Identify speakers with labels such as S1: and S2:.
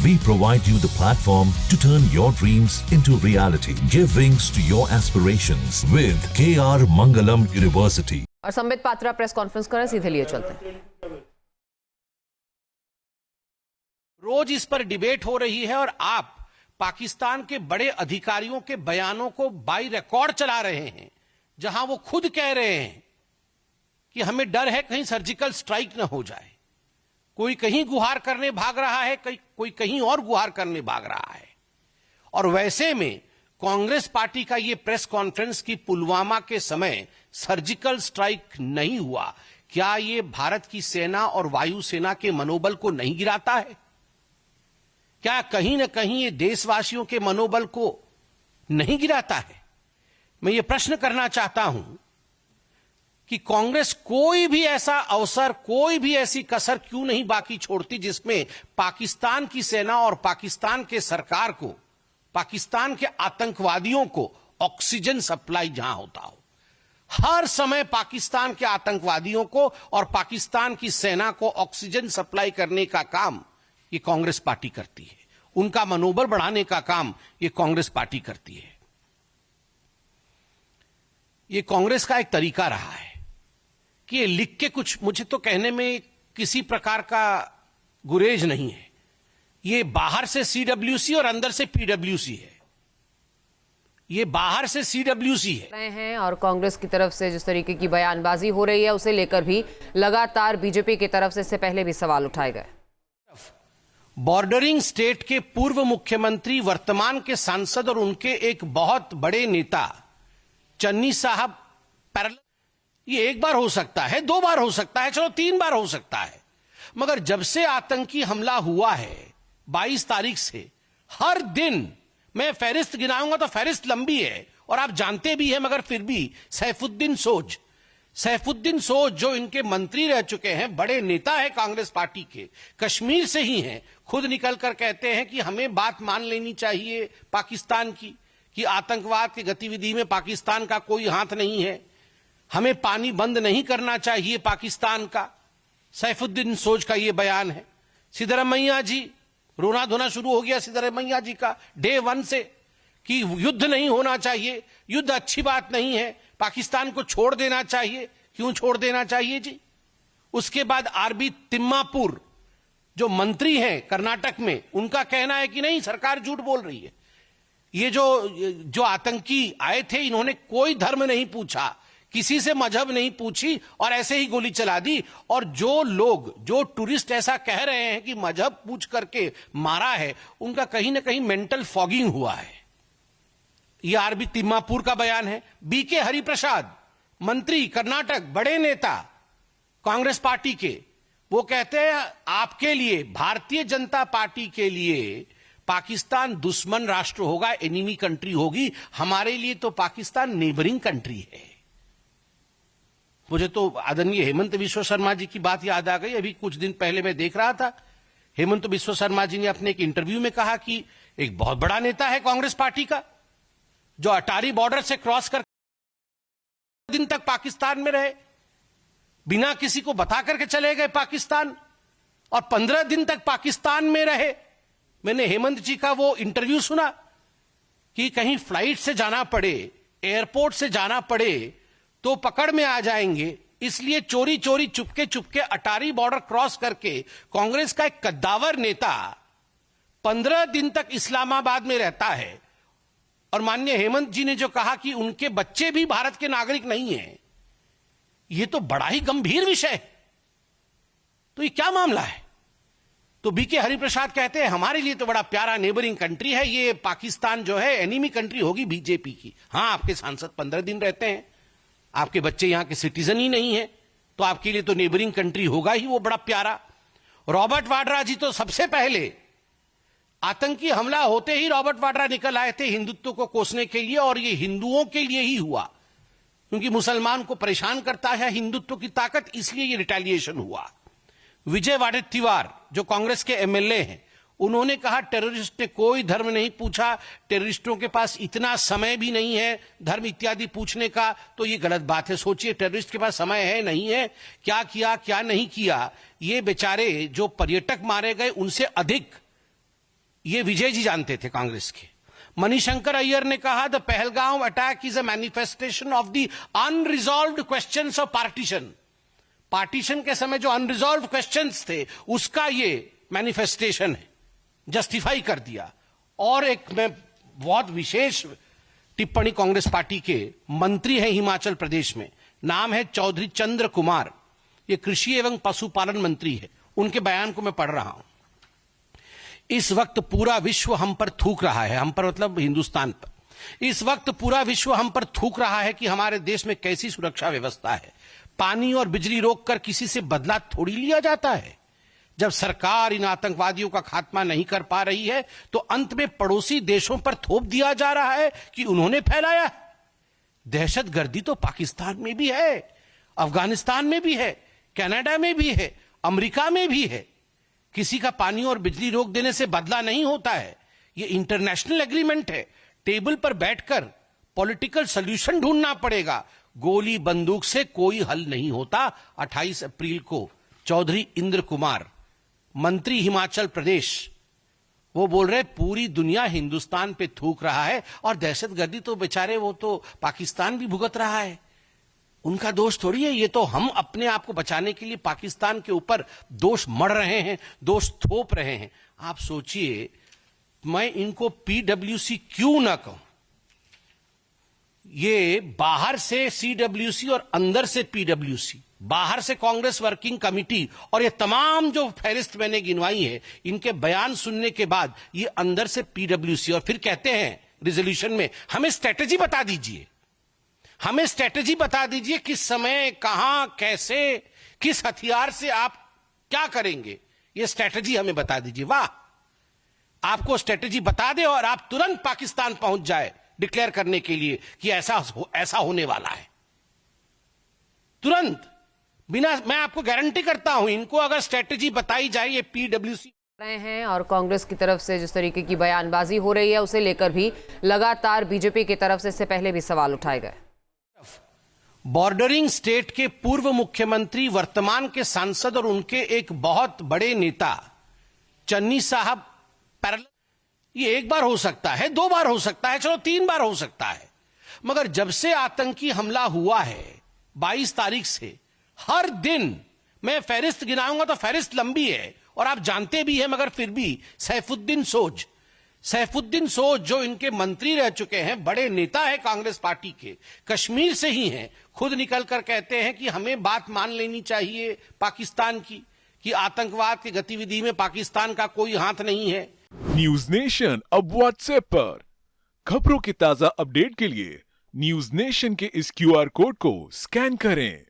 S1: We provide you the platform to turn your dreams into reality. Give wings to your aspirations with KR Mangalam University.
S2: और Sambit Patra press conference करें, सीधे लिए चलते हैं।
S3: रोज इस पर डिबेट हो रही है और आप पाकिस्तान के बड़े अधिकारियों के बयानों को बाई रिकॉर्ड चला रहे हैं, जहां वो खुद कह रहे हैं कि हमें डर है कहीं सर्जिकल स्ट्राइक न हो जाए। कोई कहीं गुहार करने भाग रहा है, कोई कहीं और गुहार करने भाग रहा है। और वैसे में कांग्रेस पार्टी का यह प्रेस कॉन्फ्रेंस कि पुलवामा के समय सर्जिकल स्ट्राइक नहीं हुआ, क्या यह भारत की सेना और वायुसेना के मनोबल को नहीं गिराता है? क्या कहीं न कहीं ये देशवासियों के मनोबल को नहीं गिराता है? मैं ये प्रश्न करना चाहता हूं कि कांग्रेस कोई भी ऐसा अवसर, कोई भी ऐसी कसर क्यों नहीं बाकी छोड़ती जिसमें पाकिस्तान की सेना और पाकिस्तान के सरकार को, पाकिस्तान के आतंकवादियों को ऑक्सीजन सप्लाई जहां होता हो। हर समय पाकिस्तान के आतंकवादियों को और पाकिस्तान की सेना को ऑक्सीजन सप्लाई करने का काम ये कांग्रेस पार्टी करती है। उनका मनोबल बढ़ाने का काम ये कांग्रेस पार्टी करती है। ये कांग्रेस का एक तरीका रहा है कि ये लिख के कुछ, मुझे तो कहने में किसी प्रकार का गुरेज नहीं है। ये बाहर से सीडब्ल्यूसी और अंदर से पीडब्ल्यूसी है। ये बाहर से सीडब्ल्यूसी है
S2: रहे हैं और कांग्रेस की तरफ से जिस तरीके की बयानबाजी हो रही है उसे लेकर भी लगातार बीजेपी की तरफ से इससे पहले भी सवाल उठाए गए।
S3: बॉर्डरिंग स्टेट के पूर्व मुख्यमंत्री, वर्तमान के सांसद और उनके एक बहुत बड़े नेता चन्नी साहब पैरेलल, ये एक बार हो सकता है, 2 बार हो सकता है, चलो 3 बार हो सकता है, मगर जब से आतंकी हमला हुआ है 22 तारीख से, हर दिन मैं फहरिस्त गिनाऊंगा तो फहरिस्त लंबी है और आप जानते भी हैं, मगर फिर भी सैफुद्दीन सोज जो इनके मंत्री रह चुके हैं, बड़े नेता है कांग्रेस पार्टी के, कश्मीर से ही हैं, खुद निकलकर कहते हैं कि हमें बात मान लेनी चाहिए पाकिस्तान की कि आतंकवाद की गतिविधि में पाकिस्तान का कोई हाथ नहीं है, हमें पानी बंद नहीं करना चाहिए पाकिस्तान का। सैफुद्दीन सोज का यह बयान है। सिद्धरमैया जी, रोना धोना शुरू हो गया सिद्धरमैया जी का डे 1 से कि युद्ध नहीं होना चाहिए, युद्ध अच्छी बात नहीं है, पाकिस्तान को छोड़ देना चाहिए। क्यों छोड़ देना चाहिए जी? उसके बाद आरबी तिम्मापुर जो मंत्री हैं कर्नाटक में, उनका कहना है कि नहीं, सरकार झूठ बोल रही है। ये जो आतंकी आए थे, इन्होंने कोई धर्म नहीं पूछा, किसी से मजहब नहीं पूछी और ऐसे ही गोली चला दी। और जो लोग, जो टूरिस्ट ऐसा कह रहे हैं कि मजहब पूछ करके मारा है, उनका कहीं ना कहीं मेंटल फॉगिंग हुआ है। यह आरबी तिम्मापुर का बयान है। बीके हरिप्रसाद, मंत्री कर्नाटक, बड़े नेता कांग्रेस पार्टी के, वो कहते हैं आपके लिए, भारतीय जनता पार्टी के लिए पाकिस्तान दुश्मन राष्ट्र होगा, एनिमी कंट्री होगी, हमारे लिए तो पाकिस्तान नेबरिंग कंट्री है। मुझे तो आदरणीय हेमंत बिस्वा शर्मा जी की बात याद आ गई। अभी कुछ दिन पहले मैं देख रहा था, हेमंत बिस्वा शर्मा जी ने अपने एक इंटरव्यू में कहा कि एक बहुत बड़ा नेता है कांग्रेस पार्टी का, जो अटारी बॉर्डर से क्रॉस कर दिन तक पाकिस्तान में रहे, बिना किसी को बता करके चले गए पाकिस्तान, और 15 दिन तक पाकिस्तान में रहे। मैंने हेमंत जी का वो इंटरव्यू सुना कि कहीं फ्लाइट से जाना पड़े, एयरपोर्ट से जाना पड़े तो पकड़ में आ जाएंगे, इसलिए चोरी चोरी चुपके अटारी बॉर्डर क्रॉस करके कांग्रेस का एक कद्दावर नेता 15 दिन तक इस्लामाबाद में रहता है। और माननीय हेमंत जी ने जो कहा कि उनके बच्चे भी भारत के नागरिक नहीं हैं, यह तो बड़ा ही गंभीर विषय है। तो ये क्या मामला है? तो बीके हरिप्रसाद कहते हैं हमारे लिए तो बड़ा प्यारा नेबरिंग कंट्री है, ये पाकिस्तान जो है एनिमी कंट्री होगी बीजेपी की। हां, आपके सांसद 15 दिन रहते हैं, आपके बच्चे यहां के सिटीजन ही नहीं है, तो आपके लिए तो नेबरिंग कंट्री होगा ही वो बड़ा प्यारा। रॉबर्ट वाड्रा जी तो सबसे पहले आतंकी हमला होते ही रॉबर्ट वाड्रा निकल आए थे हिंदुत्व को कोसने के लिए, और ये हिंदुओं के लिए ही हुआ, क्योंकि मुसलमान को परेशान करता है हिंदुत्व की ताकत, इसलिए ये रिटेलिएशन हुआ। विजय वाडेत्तिवार जो कांग्रेस के एमएलए हैं, उन्होंने कहा टेररिस्ट ने कोई धर्म नहीं पूछा, टेररिस्टों के पास इतना समय भी नहीं है धर्म इत्यादि पूछने का, तो ये गलत बात है। सोचिए, टेररिस्ट के पास समय है नहीं है, क्या किया क्या नहीं किया। ये बेचारे जो पर्यटक मारे गए, उनसे अधिक ये विजय जी जानते थे कांग्रेस के। मणिशंकर अय्यर ने कहा the Pahalgam attack is a manifestation of the unresolved questions of partition. Partition के समय जो अनरिजॉल्व्ड क्वेश्चंस थे उसका ये मैनिफेस्टेशन है, जस्टिफाई कर दिया। और एक मैं बहुत विशेष टिप्पणी कांग्रेस पार्टी के मंत्री हैं हिमाचल प्रदेश में, नाम है चौधरी चंद्र कुमार, ये कृषि एवं पशुपालन मंत्री है। उनके बयान को मैं पढ़ रहा हूं। इस वक्त पूरा विश्व हम पर थूक रहा है, हम पर मतलब हिंदुस्तान पर, इस वक्त पूरा विश्व हम पर थूक रहा है कि हमारे देश में कैसी सुरक्षा व्यवस्था है। पानी और बिजली रोककर किसी से बदला थोड़ी लिया जाता है। जब सरकार इन आतंकवादियों का खात्मा नहीं कर पा रही है तो अंत में पड़ोसी देशों पर थोप दिया जा रहा है कि उन्होंने फैलाया। दहशतगर्दी तो पाकिस्तान में भी है, अफगानिस्तान में भी है, कनाडा में भी है, अमेरिका में भी है। किसी का पानी और बिजली रोक देने से बदला नहीं होता है, ये इंटरनेशनल एग्रीमेंट है। टेबल पर बैठकर पॉलिटिकल सॉल्यूशन ढूंढना पड़ेगा, गोली बंदूक से कोई हल नहीं होता। 28 अप्रैल को चौधरी इंद्र कुमार, मंत्री हिमाचल प्रदेश, वो बोल रहे पूरी दुनिया हिंदुस्तान पे थूक रहा है और दहशतगर्दी तो बेचारे वो तो पाकिस्तान भी भुगत रहा है, उनका दोष थोड़ी है। ये तो हम अपने आप को बचाने के लिए पाकिस्तान के ऊपर दोष मढ़ रहे हैं, दोष थोप रहे हैं। आप सोचिए, मैं इनको पीडब्ल्यूसी क्यों ना कहूं, ये बाहर से सीडब्ल्यूसी और अंदर से पीडब्ल्यूसी, बाहर से कांग्रेस वर्किंग कमेटी और ये तमाम जो फहरिस्त मैंने गिनवाई है, इनके बयान सुनने के बाद ये अंदर से पीडब्ल्यूसी, और फिर कहते हैं रिजोल्यूशन में हमें स्ट्रेटेजी बता दीजिए, हमें स्ट्रेटेजी बता दीजिए, किस समय, कहां, कैसे, किस हथियार से आप क्या करेंगे, ये स्ट्रेटेजी हमें बता दीजिए। वाह, आपको स्ट्रेटेजी बता दे और आप तुरंत पाकिस्तान पहुंच जाए डिक्लेयर करने के लिए कि ऐसा होने वाला है, तुरंत, बिना, मैं आपको गारंटी करता हूं, इनको अगर स्ट्रेटेजी बताई जाए ये पीडब्ल्यूसी
S2: रहे हैं। और कांग्रेस की तरफ से जिस तरीके की बयानबाजी हो रही है उसे लेकर भी लगातार बीजेपी की तरफ से इससे पहले भी सवाल उठाए गए।
S3: बॉर्डरिंग स्टेट के पूर्व मुख्यमंत्री, वर्तमान के सांसद और उनके एक बहुत बड़े नेता चन्नी साहब पैरेलल, ये एक बार हो सकता है, 2 बार हो सकता है, चलो 3 बार हो सकता है, मगर जब से आतंकी हमला हुआ है 22 तारीख से, हर दिन मैं फहरिस्त गिनाऊंगा तो फहरिस्त लंबी है और आप जानते भी हैं, मगर फिर भी सैफुद्दीन सोज जो इनके मंत्री रह चुके हैं, बड़े नेता है कांग्रेस पार्टी के, कश्मीर से ही हैं, खुद निकलकर कहते हैं कि हमें बात मान लेनी चाहिए पाकिस्तान की, कि आतंकवाद की गतिविधि में पाकिस्तान का कोई हाथ नहीं है।
S4: न्यूज नेशन अब व्हाट्सएप पर खबरों की ताजा अपडेट के लिए न्यूज नेशन के इस QR कोड को स्कैन करें।